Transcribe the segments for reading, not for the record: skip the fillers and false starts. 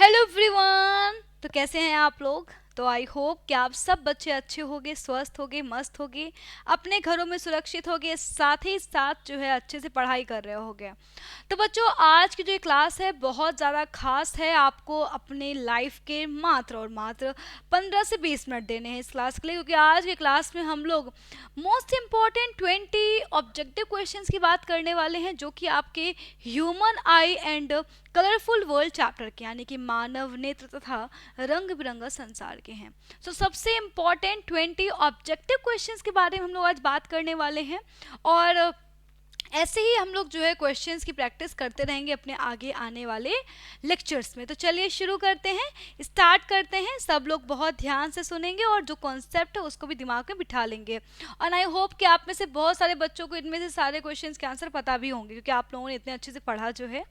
Hello everyone. तो कैसे हैं आप लोग? तो आई होप कि आप सब बच्चे अच्छे होंगे, स्वस्थ होंगे, मस्त होंगे, अपने घरों में सुरक्षित होंगे, साथ ही साथ जो है अच्छे से पढ़ाई कर रहे होंगे। तो बच्चों, आज की जो ये क्लास है बहुत ज़्यादा खास है। आपको अपने लाइफ के मात्र और मात्र 15 से 20 मिनट देने हैं इस क्लास के लिए, क्योंकि आज की क्लास में हम लोग मोस्ट इम्पॉर्टेंट 20 ऑब्जेक्टिव क्वेश्चंस की बात करने वाले हैं, जो कि आपके human I and colourful world chapter के, यानी कि मानव नेत्र तथा रंग बिरंगा संसार के हैं। सबसे इम्पॉर्टेंट 20 ऑब्जेक्टिव क्वेश्चंस के बारे में हम लोग आज बात करने वाले हैं, और ऐसे ही हम लोग जो है क्वेश्चंस की प्रैक्टिस करते रहेंगे अपने आगे आने वाले लेक्चर्स में। तो चलिए शुरू करते हैं, स्टार्ट करते हैं। सब लोग बहुत ध्यान से सुनेंगे और जो कॉन्सेप्ट है उसको भी दिमाग में बिठा लेंगे। और आई होप कि आप में से बहुत सारे बच्चों को इनमें से सारे क्वेश्चंस के आंसर पता भी होंगे, क्योंकि आप लोगों ने इतने अच्छे से पढ़ा जो है।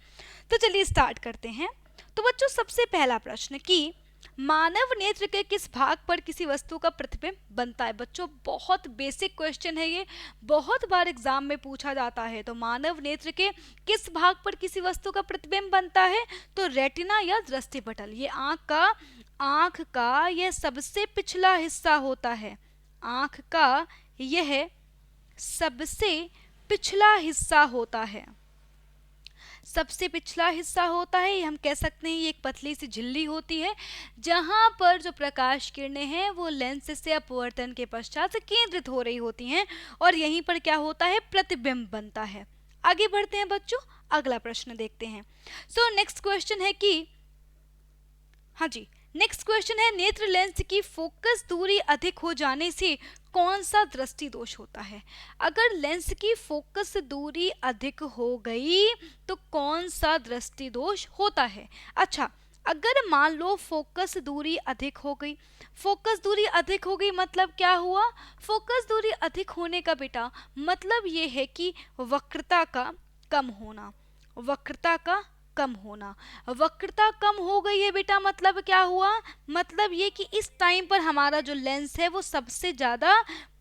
तो चलिए स्टार्ट करते हैं। तो बच्चों, सबसे पहला प्रश्न कि मानव नेत्र के किस भाग पर किसी वस्तु का प्रतिबिंब बनता है। बच्चों, बहुत बेसिक क्वेश्चन है ये, बहुत बार एग्जाम में पूछा जाता है। तो मानव नेत्र के किस भाग पर किसी वस्तु का प्रतिबिंब बनता है? तो रेटिना या दृष्टिपटल, ये आंख का यह सबसे पिछला हिस्सा होता है। आंख का यह सबसे पिछला हिस्सा होता है, सबसे पिछला हिस्सा होता है। हम कह सकते हैं ये एक पतली सी झिल्ली होती है, जहां पर जो प्रकाश किरणें हैं वो लेंस से अपवर्तन के पश्चात केंद्रित हो रही होती हैं, और यहीं पर क्या होता है, प्रतिबिंब बनता है। आगे बढ़ते हैं बच्चों, अगला प्रश्न देखते हैं। नेक्स्ट क्वेश्चन है कि, हाँ जी, नेक्स्ट क्वेश्चन है, नेत्र लेंस की फोकस दूरी अधिक हो जाने से कौन सा दृष्टि दोष होता है? अगर लेंस की फोकस दूरी अधिक हो गई तो कौन सा दृष्टि दोष होता है? अच्छा, अगर मान लो फोकस दूरी अधिक हो गई, फोकस दूरी अधिक हो गई मतलब क्या हुआ? फोकस दूरी अधिक होने का बेटा मतलब ये है कि वक्रता का कम होना, वक्रता का कम होना। वक्रता कम हो गई है बेटा, मतलब क्या हुआ? मतलब ये कि इस टाइम पर हमारा जो लेंस है वो सबसे ज्यादा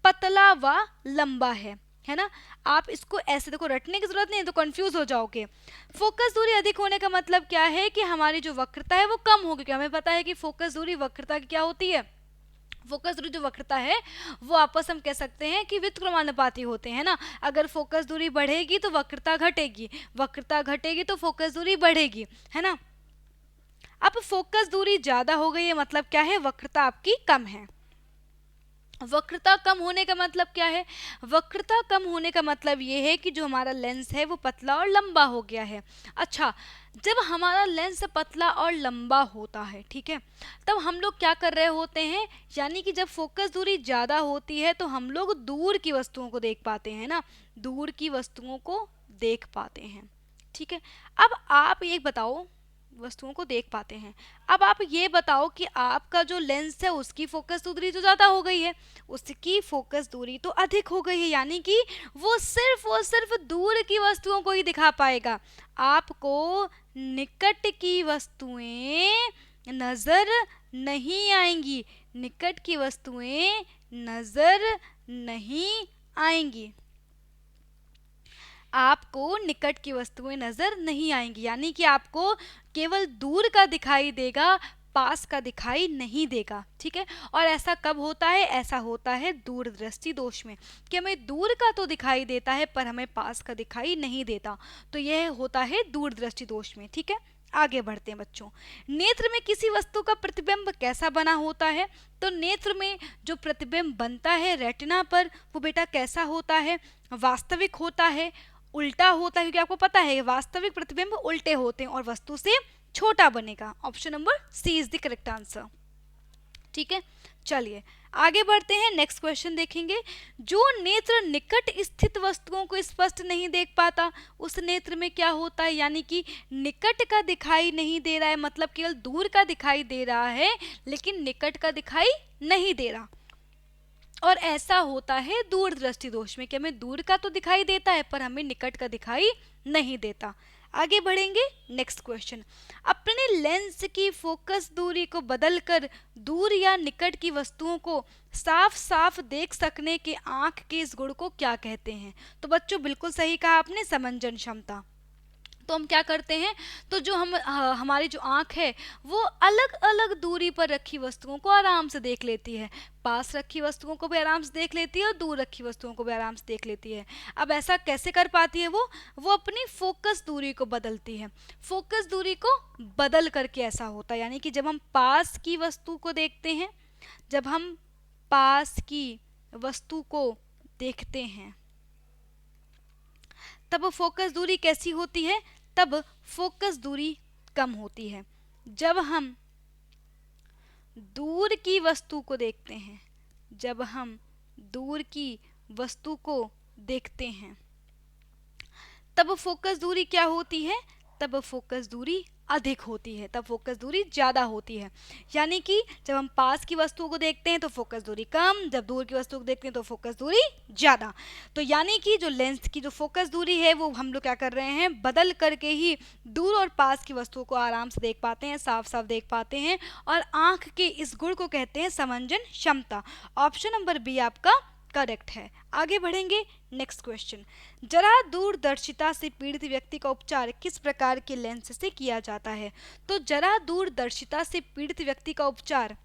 पतला व लंबा है ना। आप इसको ऐसे देखो, रटने की जरूरत नहीं है तो कंफ्यूज हो जाओगे। फोकस दूरी अधिक होने का मतलब क्या है कि हमारी जो वक्रता है वो कम होगी, क्योंकि हमें पता है कि फोकस दूरी वक्रता की क्या होती है। फोकस दूरी जो वक्रता है वो आपस हम कह सकते हैं कि व्युत्क्रमानुपाती होते हैं ना। अगर फोकस दूरी बढ़ेगी तो वक्रता घटेगी, वक्रता घटेगी तो फोकस दूरी बढ़ेगी, है ना। अब फोकस दूरी ज्यादा हो गई है मतलब क्या है, वक्रता आपकी कम है। वक्रता कम होने का मतलब क्या है? वक्रता कम होने का मतलब ये है कि जो हमारा लेंस है वो पतला और लंबा हो गया है। अच्छा, जब हमारा लेंस पतला और लंबा होता है, ठीक है, तब हम लोग क्या कर रहे होते हैं, यानी कि जब फोकस दूरी ज़्यादा होती है तो हम लोग दूर की वस्तुओं को देख पाते हैं ना, दूर की वस्तुओं को देख पाते हैं, ठीक है। अब आप ये बताओ, वस्तुओं को देख पाते हैं। अब आप ये बताओ कि आपका जो लेंस है उसकी फोकस दूरी तो ज़्यादा हो गई है, उसकी फोकस दूरी तो अधिक हो गई है, यानी कि वो सिर्फ दूर की वस्तुओं को ही दिखा पाएगा। आपको निकट की वस्तुएं नजर नहीं आएंगी, निकट की वस्तुएं नजर नहीं आएंगी, आपको निकट की वस्तुएं नजर नहीं आएंगी, यानी कि आपको केवल दूर का दिखाई देगा, पास का दिखाई नहीं देगा, ठीक है। और ऐसा कब होता है? ऐसा होता है दूरदृष्टि दोष में, कि हमें दूर का तो दिखाई देता है पर हमें पास का दिखाई नहीं देता। तो यह होता है दूरदृष्टि दोष में, ठीक है। आगे बढ़ते हैं बच्चों। नेत्र में किसी वस्तु का प्रतिबिंब कैसा बना होता है? तो नेत्र में जो प्रतिबिंब बनता है रेटिना पर, वो बेटा कैसा होता है? वास्तविक होता है, उल्टा होता है, क्योंकि आपको पता है वास्तविक प्रतिबिंब उल्टे होते हैं और वस्तु से छोटा बनेगा। Option number C is the correct answer, ठीक है। चलिए आगे बढ़ते हैं, नेक्स्ट क्वेश्चन देखेंगे। जो नेत्र निकट स्थित वस्तुओं को स्पष्ट नहीं देख पाता, उस नेत्र में क्या होता है, यानी कि निकट का दिखाई नहीं दे रहा है, मतलब केवल दूर का दिखाई दे रहा है लेकिन निकट का दिखाई नहीं दे रहा। और ऐसा होता है दूरदृष्टि दोष में, कि हमें दूर का तो दिखाई देता है पर हमें निकट का दिखाई नहीं देता। आगे बढ़ेंगे, नेक्स्ट क्वेश्चन। अपने लेंस की फोकस दूरी को बदलकर दूर या निकट की वस्तुओं को साफ साफ देख सकने के आंख के इस गुण को क्या कहते हैं? तो बच्चों बिल्कुल सही कहा आपने, समंजन क्षमता। तो हम क्या करते हैं, तो जो हमारी जो आँख है वो अलग अलग दूरी पर रखी वस्तुओं को आराम से देख लेती है। पास रखी वस्तुओं को भी आराम से देख लेती है और दूर रखी वस्तुओं को भी आराम से देख लेती है। अब ऐसा कैसे कर पाती है वो अपनी फोकस दूरी को बदलती है। फोकस दूरी को बदल करके ऐसा होता है, यानी कि जब हम पास की वस्तु को देखते हैं, जब हम पास की वस्तु को देखते हैं, तब फोकस दूरी कैसी होती है, तब फोकस दूरी कम होती है। जब हम दूर की वस्तु को देखते हैं, जब हम दूर की वस्तु को देखते हैं, तब फोकस दूरी क्या होती है, तब फोकस दूरी अधिक होती है, तब फोकस दूरी ज़्यादा होती है। यानी कि जब हम पास की वस्तुओं को देखते हैं तो फोकस दूरी कम, जब दूर की वस्तु को देखते हैं तो फोकस दूरी ज़्यादा। तो यानी कि जो लेंस की जो फोकस दूरी है वो हम लोग क्या कर रहे हैं, बदल करके ही दूर और पास की वस्तुओं को आराम से देख पाते हैं, साफ साफ देख पाते हैं। और आँख के इस गुण को कहते हैं समंजन क्षमता। ऑप्शन नंबर बी आपका करेक्ट है। आगे बढ़ेंगे, नेक्स्ट क्वेश्चन। जरा दूरदर्शिता से पीड़ित व्यक्ति का उपचार किस प्रकार के लेंस से किया जाता है? तो जरा दूरदर्शिता से पीड़ित व्यक्ति का उपचार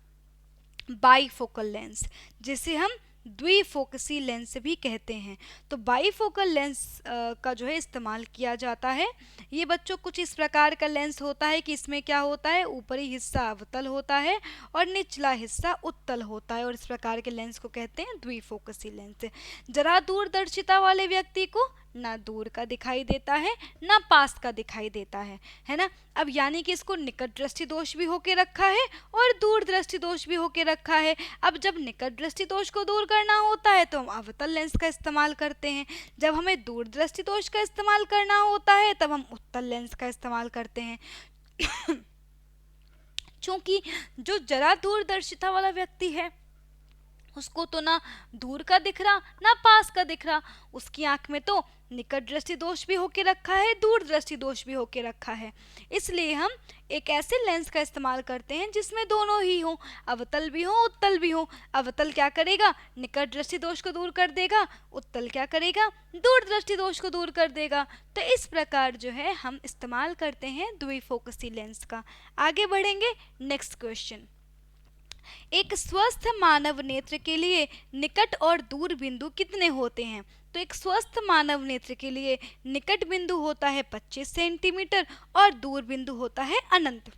बाईफोकल लेंस, जिसे हम द्विफोकसी लेंस भी कहते हैं, तो बाईफोकल लेंस का जो है इस्तेमाल किया जाता है। ये बच्चों कुछ इस प्रकार का लेंस होता है कि इसमें क्या होता है, ऊपरी हिस्सा अवतल होता है और निचला हिस्सा उत्तल होता है, और इस प्रकार के लेंस को कहते हैं द्विफोकसी लेंस। जरा दूरदर्शिता वाले व्यक्ति को ना दूर का दिखाई देता है ना पास का दिखाई देता है ना। अब यानी कि इसको निकट दृष्टि दोष भी होके रखा है और दूर दृष्टि दोष भी होके रखा है। अब जब निकट दृष्टि दोष को दूर करना होता है तो हम अवतल लेंस का इस्तेमाल करते हैं, जब हमें दूर दृष्टि दोष का इस्तेमाल करना होता है तब हम उत्तल लेंस का इस्तेमाल करते हैं। चूंकि जो जरा दूरदर्शिता वाला व्यक्ति है उसको तो ना दूर का दिख रहा ना पास का दिख रहा, उसकी आंख में तो निकट दृष्टि दोष भी होके रखा है, दूर दृष्टि दोष भी होके रखा है। इसलिए हम एक ऐसे लेंस का इस्तेमाल करते हैं जिसमें दोनों ही हो, अवतल भी हो उत्तल भी हो। अवतल क्या करेगा, निकट दृष्टि दोष को दूर कर देगा, उत्तल क्या करेगा, दूर दृष्टि दोष को दूर कर देगा। तो इस प्रकार जो है हम इस्तेमाल करते हैं द्विफोकसी लेंस का। आगे बढ़ेंगे, नेक्स्ट क्वेश्चन। एक स्वस्थ मानव नेत्र के लिए निकट और दूर बिंदु कितने होते हैं? तो एक स्वस्थ मानव नेत्र के लिए निकट बिंदु होता है 25 सेंटीमीटर और दूर बिंदु होता है अनंत।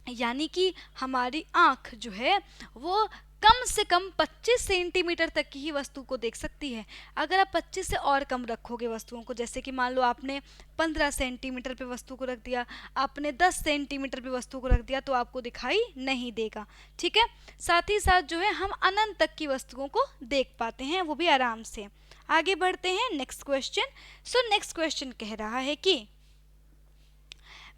यानी कि हमारी आँख जो है वो कम से कम 25 सेंटीमीटर तक की ही वस्तु को देख सकती है। अगर आप 25 से और कम रखोगे वस्तुओं को, जैसे कि मान लो आपने 15 सेंटीमीटर पे वस्तु को रख दिया, आपने 10 सेंटीमीटर पे वस्तु को रख दिया, तो आपको दिखाई नहीं देगा। ठीक है, साथ ही साथ जो है हम अनंत तक की वस्तुओं को देख पाते हैं, वो भी आराम से। आगे बढ़ते हैं, next question. So next question कह रहा है कि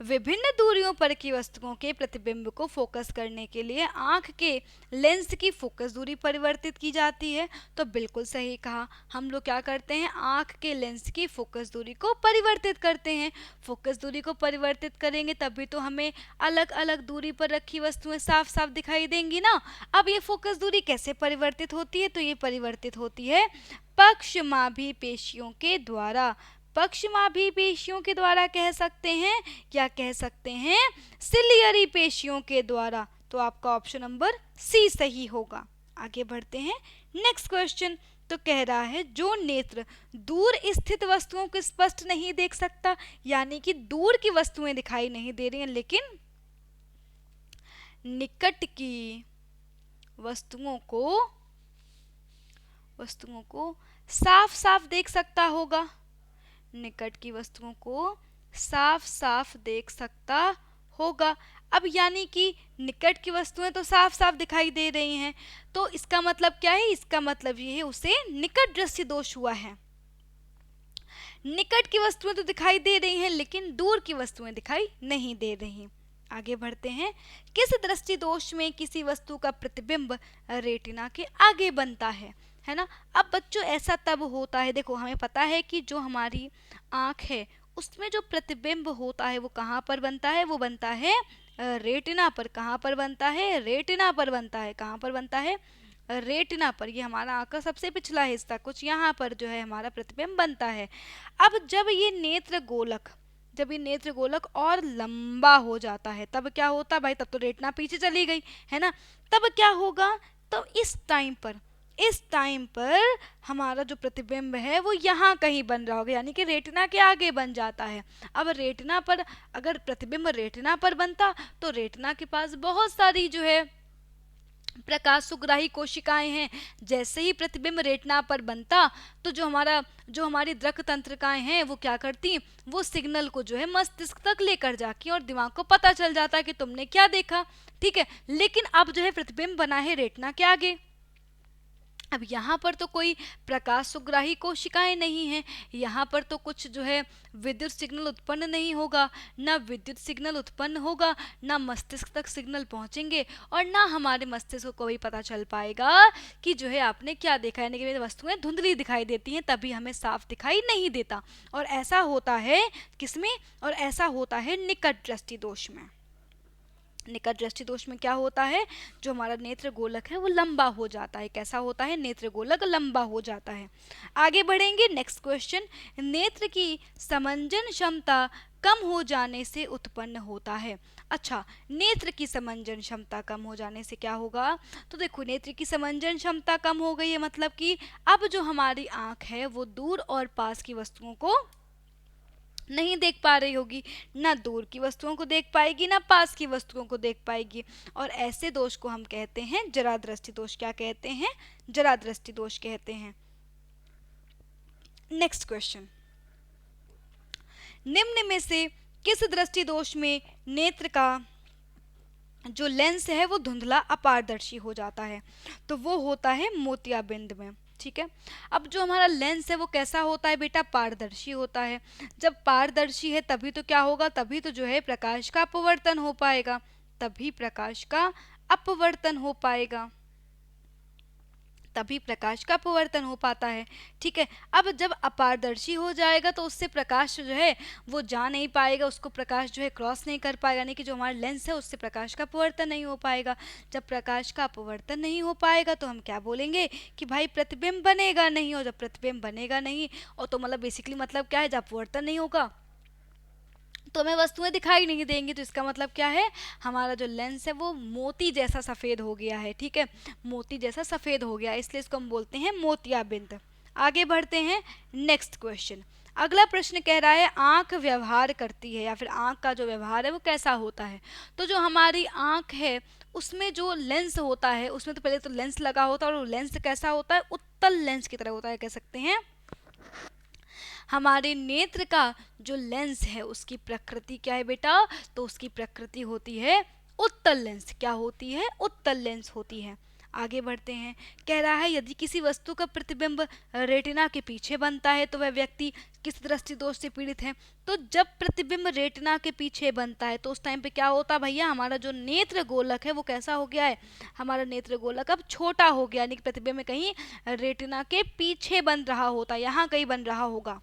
विभिन्न दूरियों पर की वस्तुओं के प्रतिबिंब को फोकस करने के लिए आंख के लेंस की फोकस दूरी परिवर्तित की जाती है। तो बिल्कुल सही कहा, हम लोग क्या करते हैं, आंख के लेंस की फोकस दूरी को परिवर्तित करते हैं। फोकस दूरी को परिवर्तित करेंगे तभी तो हमें अलग अलग दूरी पर रखी वस्तुएं साफ साफ दिखाई देंगी ना। अब ये फोकस दूरी कैसे परिवर्तित होती है, तो ये परिवर्तित होती है पक्षमाभी पेशियों के द्वारा। पक्षमाभी पेशियों के द्वारा कह सकते हैं या कह सकते हैं सिलियरी पेशियों के द्वारा। तो आपका ऑप्शन नंबर सी सही होगा। आगे बढ़ते हैं, नेक्स्ट क्वेश्चन। तो कह रहा है जो नेत्र दूर स्थित वस्तुओं को स्पष्ट नहीं देख सकता, यानी कि दूर की वस्तुएं दिखाई नहीं दे रही हैं लेकिन निकट की वस्तुओं को साफ साफ देख सकता होगा, निकट की वस्तुओं को साफ साफ देख सकता होगा। अब यानी कि निकट की वस्तुएं तो साफ साफ दिखाई दे रही हैं, तो इसका मतलब क्या है, इसका मतलब ये है उसे निकट दृष्टि दोष हुआ है। निकट की वस्तुएं तो दिखाई दे रही हैं लेकिन दूर की वस्तुएं दिखाई नहीं दे रही। आगे बढ़ते हैं, किस दृष्टि दोष में किसी वस्तु का प्रतिबिंब रेटिना के आगे बनता है ना। अब बच्चों ऐसा तब होता है, देखो हमें पता है कि जो हमारी आँख है उसमें जो प्रतिबिंब होता है वो कहाँ पर बनता है, वो बनता है रेटिना पर। कहाँ पर बनता है, रेटिना पर बनता है। कहाँ पर बनता है, रेटिना पर, ये हमारा आंख का सबसे पिछला हिस्सा, कुछ यहाँ पर जो है हमारा प्रतिबिंब बनता है। अब जब ये नेत्र गोलक और लंबा हो जाता है तब क्या होता है भाई, तब तो रेटिना पीछे चली गई है ना। तब क्या होगा, तो इस टाइम पर हमारा जो प्रतिबिंब है वो यहाँ कहीं बन रहा होगा, यानी कि रेटिना के आगे बन जाता है। अब रेटिना पर अगर प्रतिबिंब रेटिना पर बनता तो रेटिना के पास बहुत सारी जो है प्रकाश सुग्राही कोशिकाएं हैं। जैसे ही प्रतिबिंब रेटिना पर बनता तो जो हमारी दृक तंत्रिकाएं हैं वो क्या करती, वो सिग्नल को जो है मस्तिष्क तक लेकर जाती और दिमाग को पता चल जाता है कि तुमने क्या देखा, ठीक है। लेकिन अब जो है प्रतिबिंब बना है रेटिना के आगे। अब यहाँ पर तो कोई प्रकाश सुग्राही कोशिकाएं नहीं हैं, यहाँ पर तो कुछ जो है विद्युत सिग्नल उत्पन्न नहीं होगा, ना विद्युत सिग्नल उत्पन्न होगा, ना मस्तिष्क तक सिग्नल पहुँचेंगे, और ना हमारे मस्तिष्क को भी पता चल पाएगा कि जो है आपने क्या देखा, यानी कि वस्तुएं धुंधली दिखाई देती हैं, तभी हमें साफ दिखाई नहीं देता। और ऐसा होता है किसमें, और ऐसा होता है निकट दृष्टि दोष में। निकट दृष्टि दोष में क्या होता है, जो हमारा नेत्र गोलक है वो लंबा हो जाता है। कैसा होता है, नेत्र गोलक लंबा हो जाता है। आगे बढ़ेंगे, नेक्स्ट क्वेश्चन, नेत्र की समंजन क्षमता कम हो जाने से उत्पन्न होता है। अच्छा, नेत्र की समंजन क्षमता कम हो जाने से क्या होगा, तो देखो नेत्र की समंजन क्षमता कम हो गई है, मतलब कि अब जो हमारी आंख है वो दूर और पास की वस्तुओं को नहीं देख पा रही होगी, ना दूर की वस्तुओं को देख पाएगी ना पास की वस्तुओं को देख पाएगी, और ऐसे दोष को हम कहते हैं जरा दृष्टि दोष। क्या कहते हैं, जरा दृष्टि दोष कहते हैं। नेक्स्ट क्वेश्चन, निम्न में से किस दृष्टि दोष में नेत्र का जो लेंस है वो धुंधला अपारदर्शी हो जाता है, तो वो होता है मोतियाबिंद में, ठीक है। अब जो हमारा लेंस है वो कैसा होता है बेटा, पारदर्शी होता है। जब पारदर्शी है तभी तो क्या होगा, तभी तो जो है प्रकाश का अपवर्तन हो पाएगा, तभी प्रकाश का अपवर्तन हो पाएगा, तभी प्रकाश का अपवर्तन हो पाता है, ठीक है। अब जब अपारदर्शी हो जाएगा तो उससे प्रकाश जो है वो जा नहीं पाएगा, उसको प्रकाश जो है क्रॉस नहीं कर पाएगा, यानी कि जो हमारा लेंस है उससे प्रकाश का अपवर्तन नहीं हो पाएगा। जब प्रकाश का अपवर्तन नहीं हो पाएगा तो हम क्या बोलेंगे कि भाई प्रतिबिंब बनेगा नहीं, और जब प्रतिबिंब बनेगा नहीं, और तो मतलब बेसिकली मतलब क्या है, जब अपवर्तन नहीं होगा तो हमें वस्तुएं दिखाई नहीं देंगी, तो इसका मतलब क्या है, हमारा जो लेंस है वो मोती जैसा सफ़ेद हो गया है, ठीक है, मोती जैसा सफ़ेद हो गया, इसलिए इसको हम बोलते हैं मोतियाबिंद। आगे बढ़ते हैं, नेक्स्ट क्वेश्चन। अगला प्रश्न कह रहा है आंख व्यवहार करती है, या फिर आंख का जो व्यवहार है वो कैसा होता है। तो जो हमारी आंख है उसमें जो लेंस होता है, उसमें तो पहले तो लेंस लगा होता है, और वो लेंस कैसा होता है, उत्तल लेंस की तरह होता है, कह सकते हैं। हमारे नेत्र का जो लेंस है उसकी प्रकृति क्या है बेटा, तो उसकी प्रकृति होती है उत्तल लेंस। क्या होती है, उत्तल लेंस होती है। आगे बढ़ते हैं, कह रहा है यदि किसी वस्तु का प्रतिबिंब रेटिना के पीछे बनता है तो वह व्यक्ति किस दृष्टि दोष से पीड़ित है। तो जब प्रतिबिंब रेटिना के पीछे बनता है तो उस टाइम पे क्या होता है भैया, हमारा जो नेत्र गोलक है वो कैसा हो गया है, हमारा नेत्र गोलक अब छोटा हो गया, यानी कि प्रतिबिंब कहीं रेटिना के पीछे बन रहा होता, यहाँ कहीं बन रहा होगा।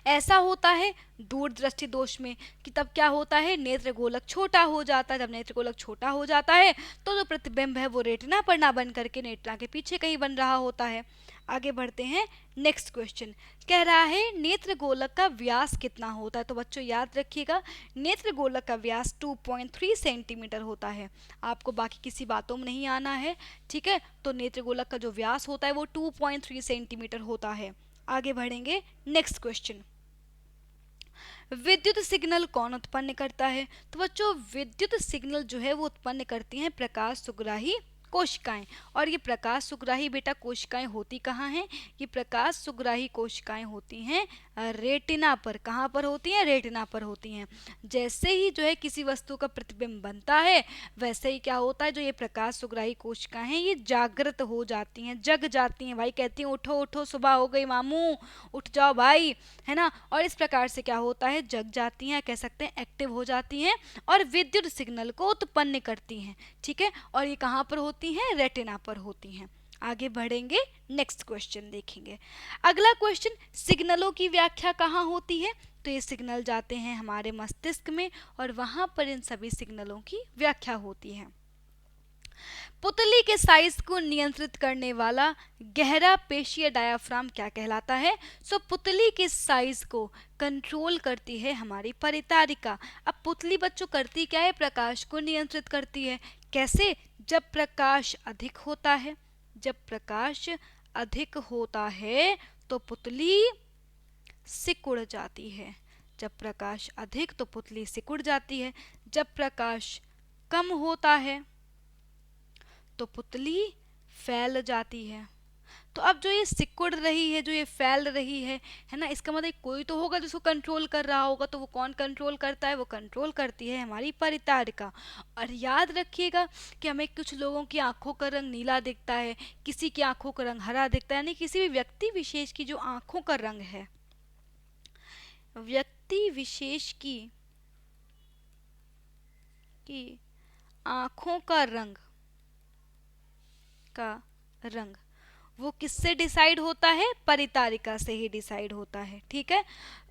ऐसा होता है दूर दृष्टि दोष में, कि तब क्या होता है, नेत्र गोलक छोटा हो जाता है। जब नेत्र गोलक छोटा हो जाता है तो जो प्रतिबिंब है वो रेटिना पर ना बन करके रेटिना के पीछे कहीं बन रहा होता है। आगे बढ़ते हैं, नेक्स्ट क्वेश्चन कह रहा है नेत्र गोलक का व्यास कितना होता है। तो बच्चों याद रखिएगा, नेत्र गोलक का व्यास 2.3 सेंटीमीटर होता है। आपको बाकी किसी बातों में नहीं आना है, ठीक है। तो नेत्र गोलक का जो व्यास होता है वो 2.3 सेंटीमीटर होता है। आगे बढ़ेंगे, नेक्स्ट क्वेश्चन, विद्युत सिग्नल कौन उत्पन्न करता है। तो बच्चों विद्युत सिग्नल जो है वो उत्पन्न करती हैं प्रकाश सुग्राही कोशिकाएं। और ये प्रकाश सुग्राही बेटा कोशिकाएं होती कहाँ हैं, ये प्रकाश सुग्राही कोशिकाएं होती हैं रेटिना पर। कहाँ पर होती हैं, रेटिना पर होती हैं। जैसे ही जो है किसी वस्तु का प्रतिबिंब बनता है वैसे ही क्या होता है, जो ये प्रकाश सुग्राही कोशिकाएं हैं ये जागृत हो जाती हैं, जग जाती हैं। भाई कहती हैं उठो उठो सुबह हो गई मामू, उठ जाओ भाई, है ना। और इस प्रकार से क्या होता है, जग जाती हैं, कह सकते हैं एक्टिव हो जाती हैं और विद्युत सिग्नल को उत्पन्न करती हैं, ठीक है। और ये कहाँ पर होती हैं, रेटिना पर होती हैं। आगे बढ़ेंगे, नेक्स्ट क्वेश्चन देखेंगे। अगला क्वेश्चन, सिग्नलों की व्याख्या कहाँ होती है। तो ये सिग्नल जाते हैं हमारे मस्तिष्क में और वहाँ पर इन सभी सिग्नलों की व्याख्या होती है। पुतली के साइज को नियंत्रित करने वाला गहरा पेशीय डायाफ्राम क्या कहलाता है? सो पुतली के साइज को कंट्रोल करती है हमारी परितारिका। अब पुतली बच्चों करती क्या है? प्रकाश को नियंत्रित करती है। कैसे? जब प्रकाश अधिक होता है, जब प्रकाश अधिक होता है तो पुतली सिकुड़ जाती है। जब प्रकाश अधिक तो पुतली सिकुड़ जाती है। जब प्रकाश कम होता है तो पुतली फैल जाती है। तो अब जो ये सिकुड़ रही है, जो ये फैल रही है ना, इसका मतलब कोई तो होगा जिसको कंट्रोल कर रहा होगा। तो वो कौन कंट्रोल करता है? वो कंट्रोल करती है हमारी परितारिका। और याद रखिएगा कि हमें कुछ लोगों की आंखों का रंग नीला दिखता है, किसी की आंखों का रंग हरा दिखता है, यानी किसी भी व्यक्ति विशेष की जो आंखों का रंग है, व्यक्ति विशेष की आंखों का रंग वो किससे डिसाइड होता है? परितारिका से ही डिसाइड होता है। ठीक है।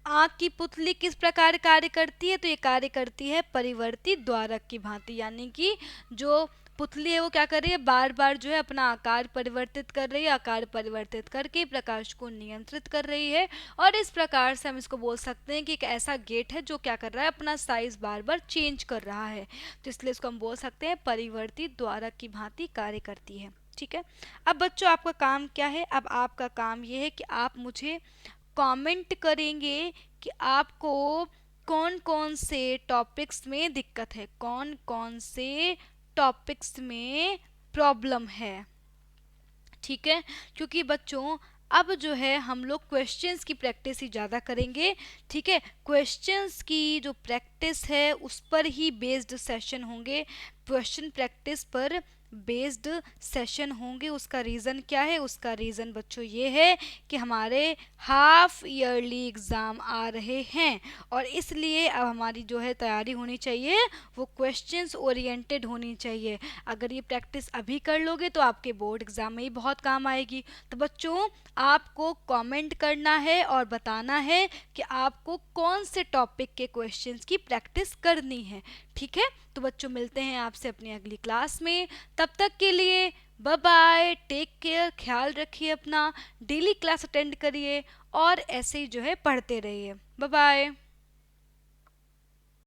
आंख की पुतली किस प्रकार कार्य करती है? तो ये कार्य करती है परिवर्तित द्वारक की भांति, यानी कि जो पुतली है वो क्या कर रही है? बार बार जो है अपना आकार परिवर्तित कर रही है, आकार परिवर्तित करके प्रकाश को नियंत्रित कर रही है। और इस प्रकार से हम इसको बोल सकते हैं कि एक ऐसा गेट है जो क्या कर रहा है? अपना साइज बार बार चेंज कर रहा है। तो इसलिए इसको हम बोल सकते हैं परिवर्तित द्वारक की भांति कार्य करती है। ठीक है। अब बच्चों आपका काम क्या है? अब आपका काम ये है कि आप मुझे कमेंट करेंगे कि आपको कौन कौन से टॉपिक्स में दिक्कत है, कौन कौन से टॉपिक्स में प्रॉब्लम है। ठीक है। क्योंकि बच्चों अब जो है हम लोग क्वेश्चंस की प्रैक्टिस ही ज़्यादा करेंगे। ठीक है। क्वेश्चंस की जो प्रैक्टिस है उस पर ही बेस्ड सेशन होंगे, क्वेश्चन प्रैक्टिस पर बेस्ड सेशन होंगे। उसका रीज़न क्या है? उसका रीज़न बच्चों ये है कि हमारे हाफ ईयरली एग्ज़ाम आ रहे हैं और इसलिए अब हमारी जो है तैयारी होनी चाहिए वो क्वेश्चंस ओरिएंटेड होनी चाहिए। अगर ये प्रैक्टिस अभी कर लोगे तो आपके बोर्ड एग्ज़ाम में ही बहुत काम आएगी। तो बच्चों आपको कमेंट करना है और बताना है कि आपको कौन से टॉपिक के क्वेश्चंस की प्रैक्टिस करनी है। ठीक है। तो बच्चों मिलते हैं आपसे अपनी अगली क्लास में। तब तक के लिए बाय बाय, टेक केयर, ख्याल रखिए अपना, डेली क्लास अटेंड करिए और ऐसे ही जो है पढ़ते रहिए। Bye bye.